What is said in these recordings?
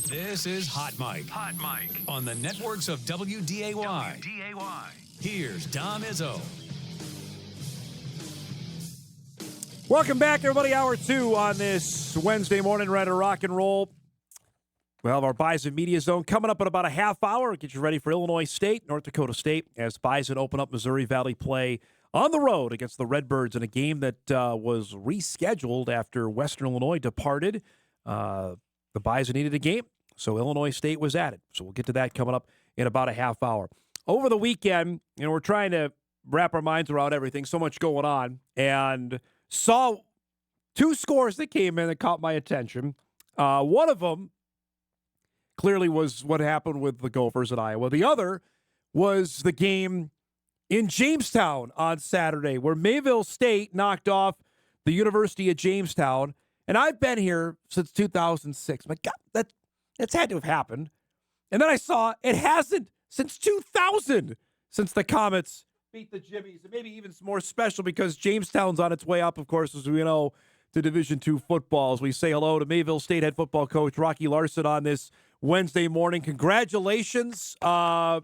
This is Hot Mic. Hot Mic. On the networks of WDAY. Here's Dom Izzo. Welcome back, everybody. Hour 2 on this Wednesday morning. Ready to rock and roll. We'll have our Bison Media Zone coming up in about a half hour. Get you ready for Illinois State, North Dakota State, as Bison open up Missouri Valley play on the road against the Redbirds in a game that was rescheduled after Western Illinois departed. The Bison needed a game, so Illinois State was added. So we'll get to that coming up in about a half hour. Over the weekend, we're trying to wrap our minds around everything, so much going on, and saw two scores that came in that caught my attention. One of them clearly was what happened with the Gophers at Iowa. The other was the game in Jamestown on Saturday, where Mayville State knocked off the University of Jamestown. And I've been here since 2006. My God, that's had to have happened. And then I saw it hasn't since 2000, since the Comets beat the Jimmies. And maybe even more special because Jamestown's on its way up, of course, as we know, to Division II football. As we say hello to Mayville State head football coach Rocky Larson on this Wednesday morning. Congratulations. How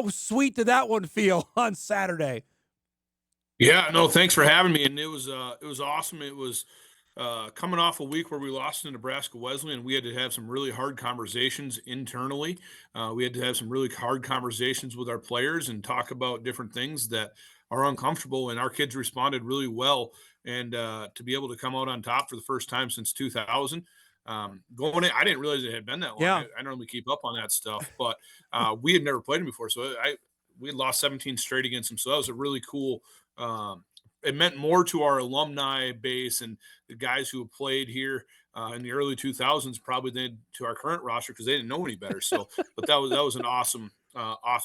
sweet did that one feel on Saturday? Yeah, no, thanks for having me. And it was awesome. It was coming off a week where we lost to Nebraska Wesleyan. We had to have some really hard conversations internally. We had to have some really hard conversations with our players and talk about different things that are uncomfortable. And our kids responded really well. And to be able to come out on top for the first time since 2000. Going in, I didn't realize it had been that long. Yeah. I normally keep up on that stuff, but we had never played him before. So we had lost 17 straight against him. So that was a really cool, it meant more to our alumni base and the guys who have played here in the early 2000s probably than to our current roster because they didn't know any better. So, but that was an awesome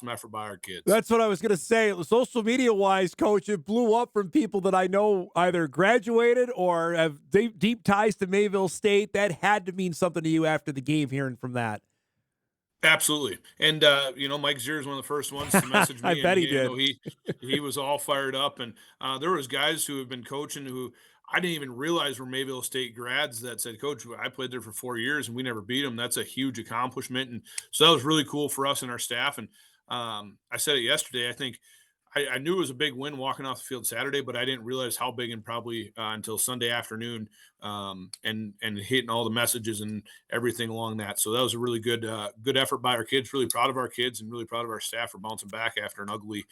effort by our kids. That's what I was going to say. Social media-wise, Coach, it blew up from people that I know either graduated or have deep ties to Mayville State. That had to mean something to you after the game, hearing from that. Absolutely. And, Mike Zier is one of the first ones to message me. I bet he did. He was all fired up. And there was guys who have been coaching who I didn't even realize were Mayville State grads that said, Coach, I played there for 4 years and we never beat them. That's a huge accomplishment. And so that was really cool for us and our staff. And I said it yesterday. I think I knew it was a big win walking off the field Saturday, but I didn't realize how big and probably until Sunday afternoon and hitting all the messages and everything along that. So that was a really good effort by our kids. Really proud of our kids and really proud of our staff for bouncing back after an ugly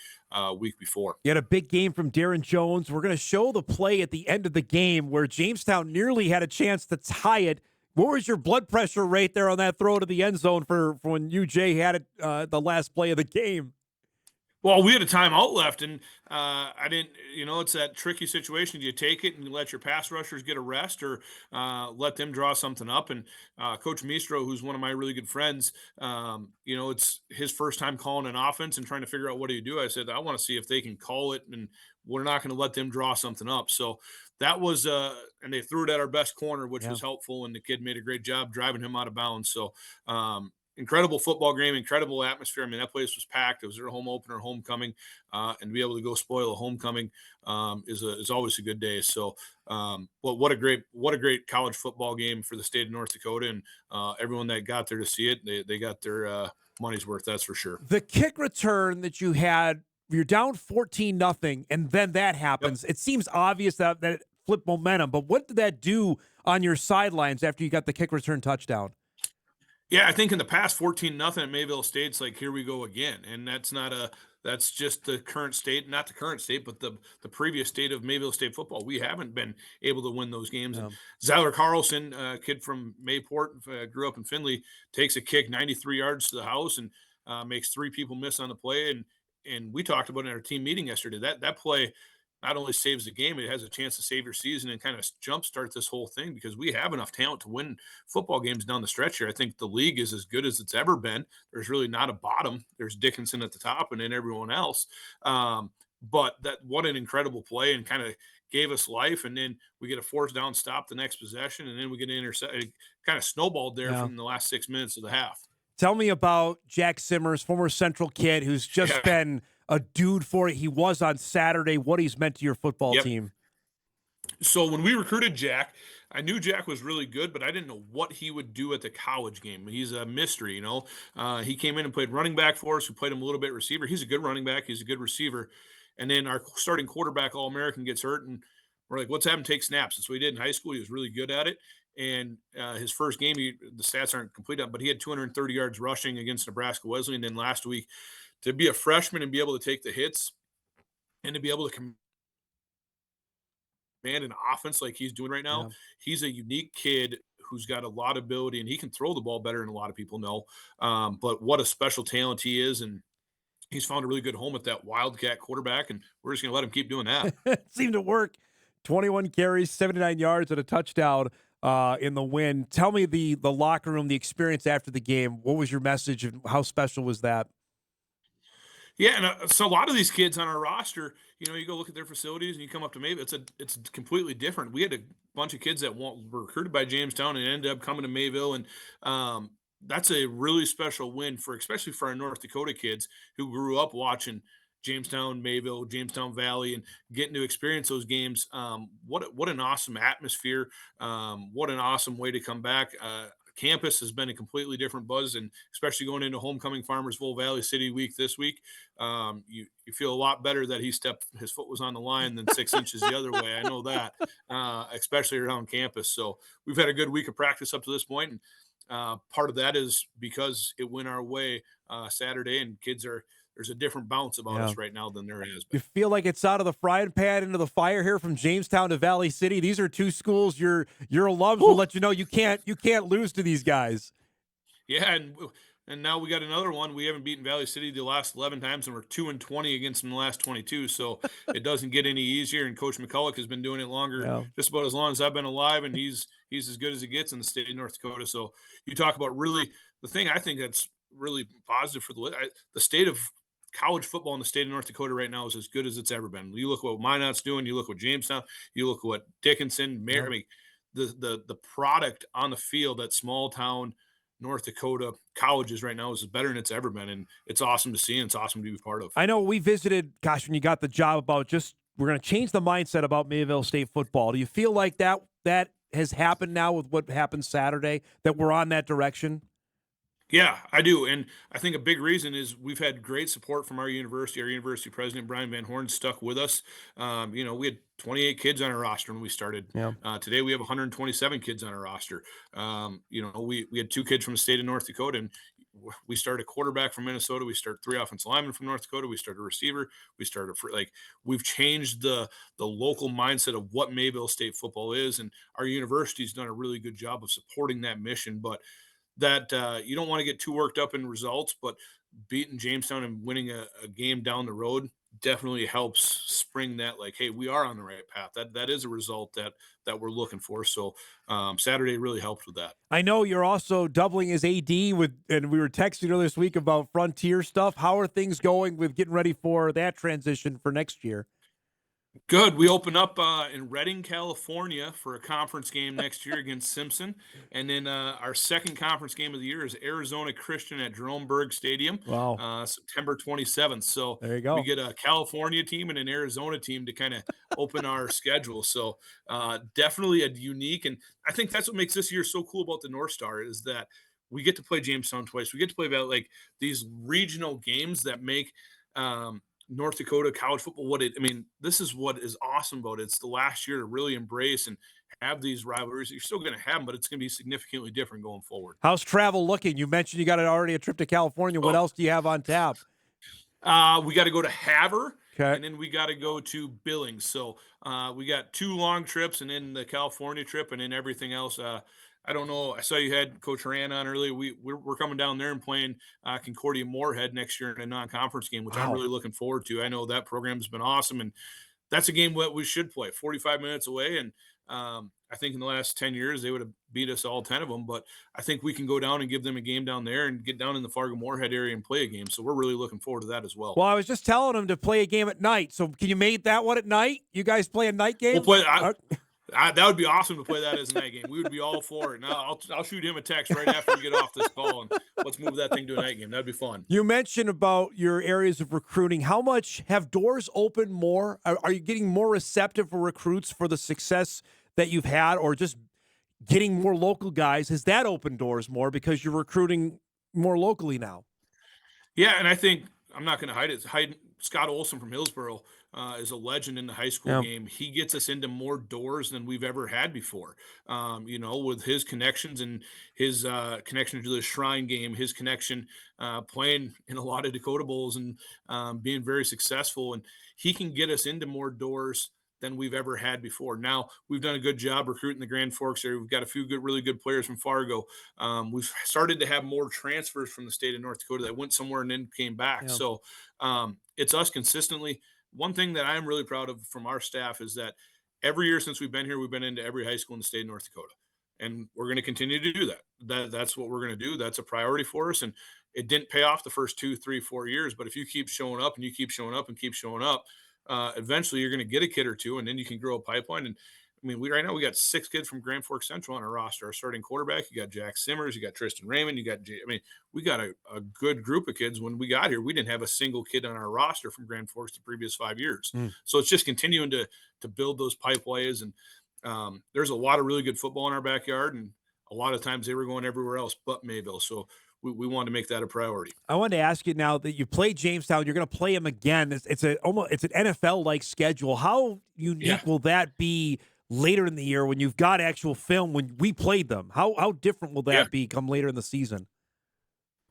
week before. You had a big game from Darren Jones. We're going to show the play at the end of the game where Jamestown nearly had a chance to tie it. What was your blood pressure rate there on that throw to the end zone for when UJ had it the last play of the game? Well, we had a timeout left, and I didn't, it's that tricky situation. Do you take it and you let your pass rushers get a rest or let them draw something up? And Coach Mistro, who's one of my really good friends, it's his first time calling an offense and trying to figure out what do you do. I said, I want to see if they can call it, and we're not going to let them draw something up. So that was, and they threw it at our best corner, which was helpful, and the kid made a great job driving him out of bounds. So, incredible football game, incredible atmosphere. I mean, that place was packed. It was their home opener, homecoming, and to be able to go spoil a homecoming is always a good day. So, what a great college football game for the state of North Dakota, and everyone that got there to see it, they got their money's worth. That's for sure. The kick return that you had, you're down 14-0, and then that happens. Yep. It seems obvious that it flipped momentum, but what did that do on your sidelines after you got the kick return touchdown? Yeah, I think in the past 14-0 at Mayville State's like, here we go again. And that's just the current state, not the current state, but the previous state of Mayville State football. We haven't been able to win those games. And Zyler Carlson, a kid from Mayport, grew up in Findlay, takes a kick 93 yards to the house and makes 3 people miss on the play. And we talked about it in our team meeting yesterday. That play not only saves the game, it has a chance to save your season and kind of jumpstart this whole thing because we have enough talent to win football games down the stretch here. I think the league is as good as it's ever been. There's really not a bottom. There's Dickinson at the top and then everyone else. But what an incredible play and kind of gave us life. And then we get a 4th down stop the next possession, and then we get an intercept. It kind of snowballed there from the last 6 minutes of the half. Tell me about Jack Simmers, former Central kid who's just been a dude for it. He was on Saturday. What he's meant to your football team. So when we recruited Jack, I knew Jack was really good, but I didn't know what he would do at the college game. He's a mystery, you know. He came in and played running back for us. We played him a little bit receiver. He's a good running back. He's a good receiver. And then our starting quarterback, All American, gets hurt, and we're like, "Let's have him take snaps." And so he did in high school. He was really good at it. And his first game, the stats aren't complete on, but he had 230 yards rushing against Nebraska Wesleyan. And then last week, to be a freshman and be able to take the hits and to be able to command an offense like he's doing right now, Yeah. he's a unique kid who's got a lot of ability, and he can throw the ball better than a lot of people know. But what a special talent he is, and he's found a really good home at that Wildcat quarterback, and we're just going to let him keep doing that. It seemed to work. 21 carries, 79 yards, and a touchdown in the win. Tell me the locker room, the experience after the game. What was your message, and how special was that? Yeah, and so a lot of these kids on our roster, you go look at their facilities and you come up to Mayville. It's completely different. We had a bunch of kids that were recruited by Jamestown and ended up coming to Mayville, and that's a really special win especially for our North Dakota kids who grew up watching Jamestown, Mayville, Jamestown Valley, and getting to experience those games. What an awesome atmosphere! What an awesome way to come back. Campus has been a completely different buzz, and especially going into homecoming Farmersville Valley City week this week, you feel a lot better that his foot was on the line than 6 inches the other way. I know that, especially around campus. So we've had a good week of practice up to this point, and part of that is because it went our way Saturday, and there's a different bounce about us right now than there has been. You feel like it's out of the frying pan into the fire here from Jamestown to Valley City. These are two schools your alums will let you know you can't lose to these guys. Yeah, and now we got another one. We haven't beaten Valley City the last 11 times, and we're 2-20 against them the last 22. So it doesn't get any easier. And Coach McCulloch has been doing it longer, just about as long as I've been alive, and he's as good as it gets in the state of North Dakota. So you talk about really the thing I think that's really positive for the state of college football in the state of North Dakota right now is as good as it's ever been. You look what Minot's doing. You look what Jamestown. You look what Dickinson, Mary. I mean, the product on the field at small town North Dakota colleges right now is better than it's ever been, and it's awesome to see, and it's awesome to be part of. I know we visited, when you got the job, about we're going to change the mindset about Mayville State football. Do you feel like that has happened now with what happened Saturday, that we're on that direction? Yeah, I do. And I think a big reason is we've had great support from our university. Our university president, Brian Van Horn, stuck with us. We had 28 kids on our roster when we started. Yeah. Today we have 127 kids on our roster. We had 2 kids from the state of North Dakota, and we started a quarterback from Minnesota. We started 3 offensive linemen from North Dakota. We started a receiver. We started we've changed the local mindset of what Mayville State football is. And our university's done a really good job of supporting that mission. But that you don't want to get too worked up in results, but beating Jamestown and winning a game down the road definitely helps spring that, hey, we are on the right path. That is a result that we're looking for. So Saturday really helped with that. I know you're also doubling as AD and we were texting earlier this week about Frontier stuff. How are things going with getting ready for that transition for next year? Good. We open up in Redding, California for a conference game next year against Simpson. And then our second conference game of the year is Arizona Christian at Jerome Berg Stadium. Wow. September 27th. So there you go. We get a California team and an Arizona team to kind of open our schedule. So definitely a unique. And I think that's what makes this year so cool about the North Star is that we get to play Jamestown twice. We get to play about these regional games that make North Dakota college football this is what is awesome about it. It's the last year to really embrace and have these rivalries. You're still going to have them, but it's going to be significantly different going forward. How's travel looking? You mentioned you got already a trip to California. What else do you have on tap? We got to go to Havre, and then we got to go to Billings. So we got 2 long trips, and then the California trip, and then everything else. I don't know. I saw you had Coach Rand on earlier. We're coming down there and playing Concordia Moorhead next year in a non-conference game, which I'm really looking forward to. I know that program's been awesome, and that's a game that we should play 45 minutes away. And I think in the last 10 years, they would have beat us all 10 of them. But I think we can go down and give them a game down there and get down in the Fargo Moorhead area and play a game. So we're really looking forward to that as well. Well, I was just telling them to play a game at night. So can you make that one at night? You guys play a night game? We'll play. That would be awesome to play that as a night game. We would be all for it. Now I'll shoot him a text right after we get off this call, and let's move that thing to a night game. That'd be fun. You mentioned about your areas of recruiting. How much have doors opened more? Are you getting more receptive for recruits for the success that you've had, or just getting more local guys, has that opened doors more because you're recruiting more locally now? Yeah, and I think I'm not going to hide it. Scott Olson from Hillsboro is a legend in the high school Yeah. game. He gets us into more doors than we've ever had before. With his connections and his connection to the Shrine game, his connection playing in a lot of Dakota Bowls and being very successful, and he can get us into more doors than we've ever had before. Now we've done a good job recruiting the Grand Forks area. We've got a few really good players from Fargo. We've started to have more transfers from the state of North Dakota that went somewhere and then came back. Yeah. So it's us consistently. One thing that I'm really proud of from our staff is that every year since we've been here, we've been into every high school in the state of North Dakota. And we're going to continue to do that. That's what we're going to do. That's a priority for us. And it didn't pay off the first 2, 3, 4 years. But if you keep showing up and you keep showing up and keep showing up, eventually you're going to get a kid or two, and then you can grow a pipeline. And I mean, right now we got 6 kids from Grand Forks Central on our roster. Our starting quarterback, you got Jack Simmers, you got Tristan Raymond, we got a good group of kids. When we got here, we didn't have a single kid on our roster from Grand Forks the previous 5 years. So it's just continuing to build those pipelines. And there's a lot of really good football in our backyard, and a lot of times they were going everywhere else but Mayville. So we wanted to make that a priority. I wanted to ask you, now that you played Jamestown, you're going to play them again. It's an NFL-like schedule. How unique will that be later in the year when you've got actual film when we played them? How different will that be come later in the season?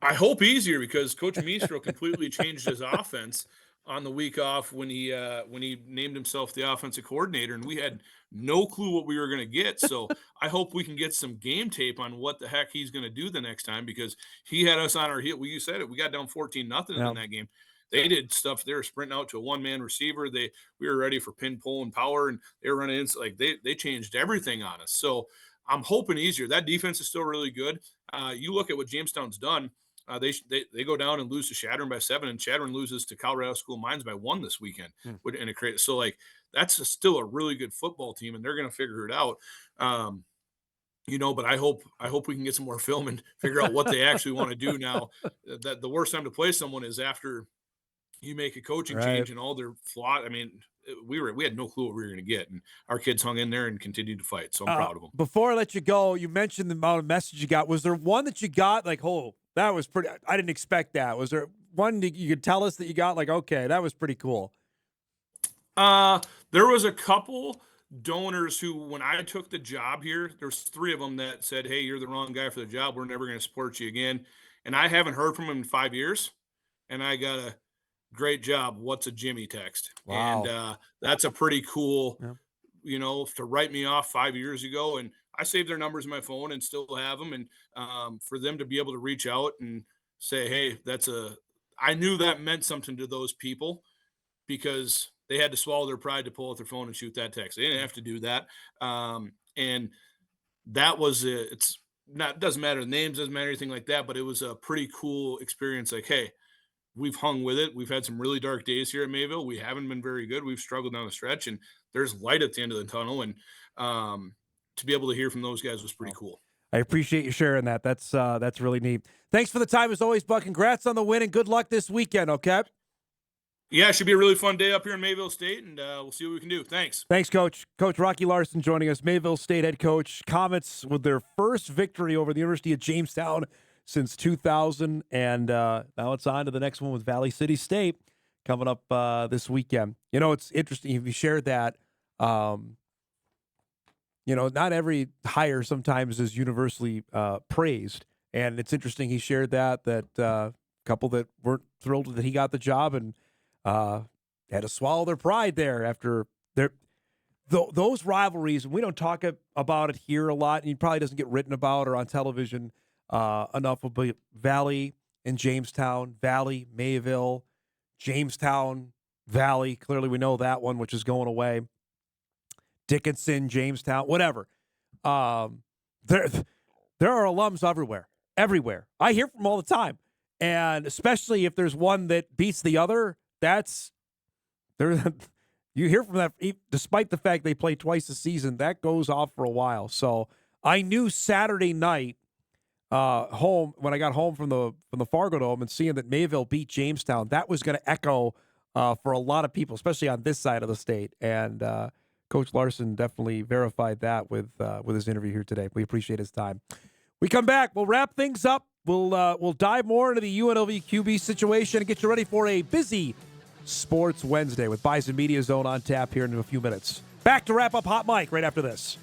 I hope easier, because Coach Mistro completely changed his offense on the week off when he named himself the offensive coordinator, and we had no clue what we were going to get. So I hope we can get some game tape on what the heck he's going to do the next time, because he had us on our heel. Well, you said it. We got down 14-0 in that game. They did stuff. They were sprinting out to a one-man receiver. We were ready for pin, pull, and power, and they were running in. Like they changed everything on us. So I'm hoping easier. That defense is still really good. You look at what Jamestown's done. They go down and lose to Shadron by 7, and Shadron loses to Colorado School of Mines by 1 this weekend. And it creates that's still a really good football team, and they're going to figure it out. But I hope we can get some more film and figure out what they actually want to do now. That the worst time to play someone is after you make a coaching change and all their flaw. I mean, we had no clue what we were going to get, and our kids hung in there and continued to fight. So I'm proud of them. Before I let you go, you mentioned the amount of message you got. Was there one that you got like, oh, that was pretty? I didn't expect that. Was there one that you could tell us that you got like, okay, that was pretty cool? There was a couple donors who, when I took the job here, there's 3 of them that said, "Hey, you're the wrong guy for the job. We're never going to support you again." And I haven't heard from them in 5 years. And I got a great job. What's a Jimmy text? Wow. And that's a pretty cool, to write me off 5 years ago. And I saved their numbers in my phone and still have them. And for them to be able to reach out and say, "Hey, I knew that meant something to those people," because they had to swallow their pride to pull out their phone and shoot that text. They didn't have to do that. And that was it. Doesn't matter. The names doesn't matter, anything like that, but it was a pretty cool experience. Like, hey, we've hung with it. We've had some really dark days here at Mayville. We haven't been very good. We've struggled down the stretch, and there's light at the end of the tunnel. And to be able to hear from those guys was pretty cool. I appreciate you sharing that. That's really neat. Thanks for the time as always, Buck. Congrats on the win, and good luck this weekend, okay? Yeah, it should be a really fun day up here in Mayville State, and we'll see what we can do. Thanks. Thanks, Coach. Coach Rocky Larson joining us, Mayville State head coach. Comets with their first victory over the University of Jamestown since 2000, and now it's on to the next one with Valley City State coming up this weekend. It's interesting if you shared that. Not every hire sometimes is universally praised, and it's interesting he shared that a couple that weren't thrilled that he got the job and had to swallow their pride there after those rivalries. We don't talk about it here a lot, and it probably doesn't get written about or on television enough. But Valley and Jamestown, Valley, Mayville, Jamestown, Valley. Clearly, we know that one, which is going away. Dickinson, Jamestown, whatever. There are alums everywhere. I hear from them all the time, and especially if there's one that beats the other. You hear from that, despite the fact they play twice a season, that goes off for a while. So I knew Saturday night home when I got home from the Fargo Dome and seeing that Mayville beat Jamestown, that was going to echo for a lot of people, especially on this side of the state. And Coach Larson definitely verified that with his interview here today. We appreciate his time. We come back. We'll wrap things up. We'll dive more into the UNLV QB situation and get you ready for a busy Sports Wednesday with Bison Media Zone on tap here in a few minutes. Back to wrap up Hot Mike right after this.